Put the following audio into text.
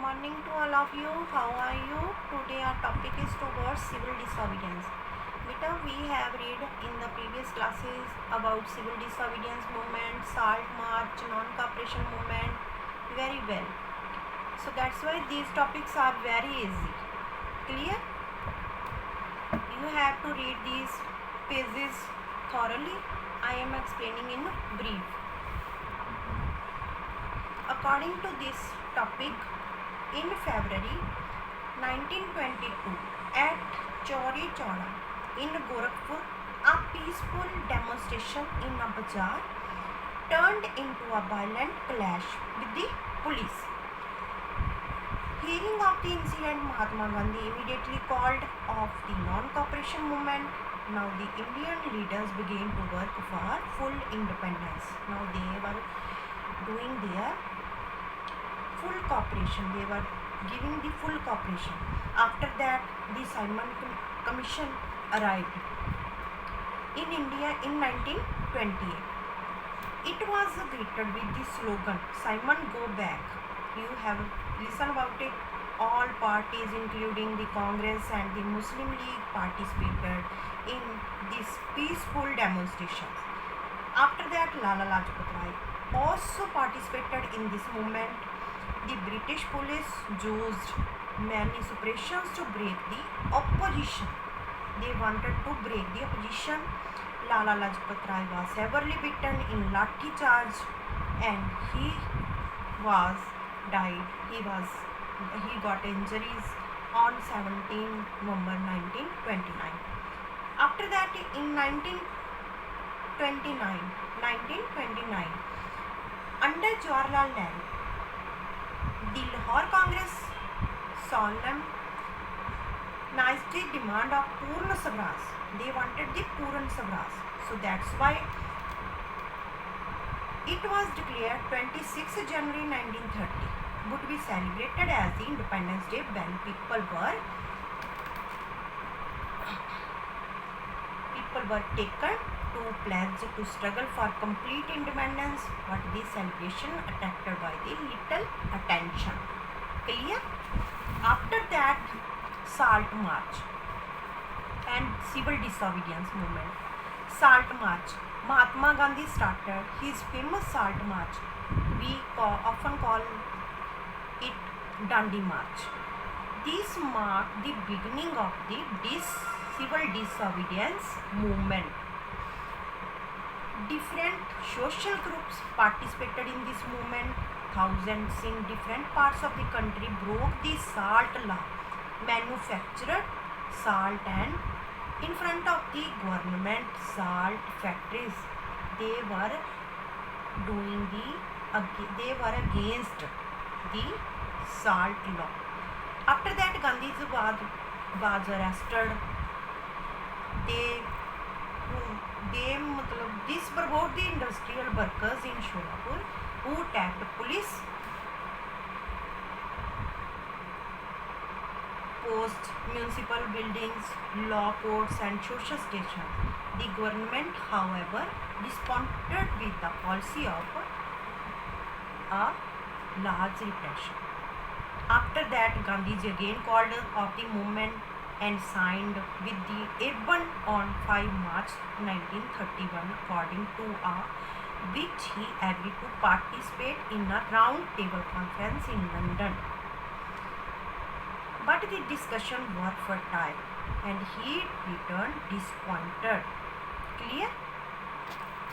morning to all of you. How are you? Today our topic is towards civil disobedience. Beta, we have read in the previous classes about civil disobedience movement, salt march, non-cooperation movement very well. So that's why these topics are very easy. Clear? You have to read these pages thoroughly. I am explaining in brief. According to this topic, in February 1922 at Chauri Chowra in Gorakhpur, a peaceful demonstration in a bazaar turned into a violent clash with the police. Hearing of the incident, Mahatma Gandhi immediately called off the non-cooperation movement. Now the Indian leaders began to work for full independence. Now they were doing their full cooperation. They were giving the full cooperation. After that, the Simon Commission arrived in India in 1928. It was greeted with the slogan, Simon go back. You have listened about it. All parties including the Congress and the Muslim League participated in this peaceful demonstrations. After that, Lala Lajpat Rai also participated in this movement. The British police used many suppressions to break the opposition. They wanted to break the opposition. Lala Lajpat Rai was severely beaten in lathi charge and he was died. He got injuries on 17 November 1929. After that, in 1929, under Jawaharlal Nehru, the Lahore Congress solemnized the demand of Purna Swaraj. They wanted the Purna Swaraj. So that's why it was declared 26 January 1930 would be celebrated as the Independence Day when people were taken to pledge to struggle for complete independence, but the celebration attracted by the little attention. Clear? After that, Salt March and civil disobedience movement. Salt March. Mahatma Gandhi started his famous Salt March. We often call it Dandi March. This marked the beginning of the civil disobedience movement. Different social groups participated in this movement. Thousands in different parts of the country broke the salt law, manufactured salt, and in front of the government salt factories, they were against the salt law. After that, Gandhiji was arrested. This provoked the industrial workers in Sholapur who attacked police posts, municipal buildings, law courts and social stations. The government, however, responded with the policy of a large repression. After that, Gandhiji again called off the movement and signed with the Urban on 5 March 1931 according to which he agreed to participate in a round table conference in London. But the discussion was fertile and he returned disappointed. Clear?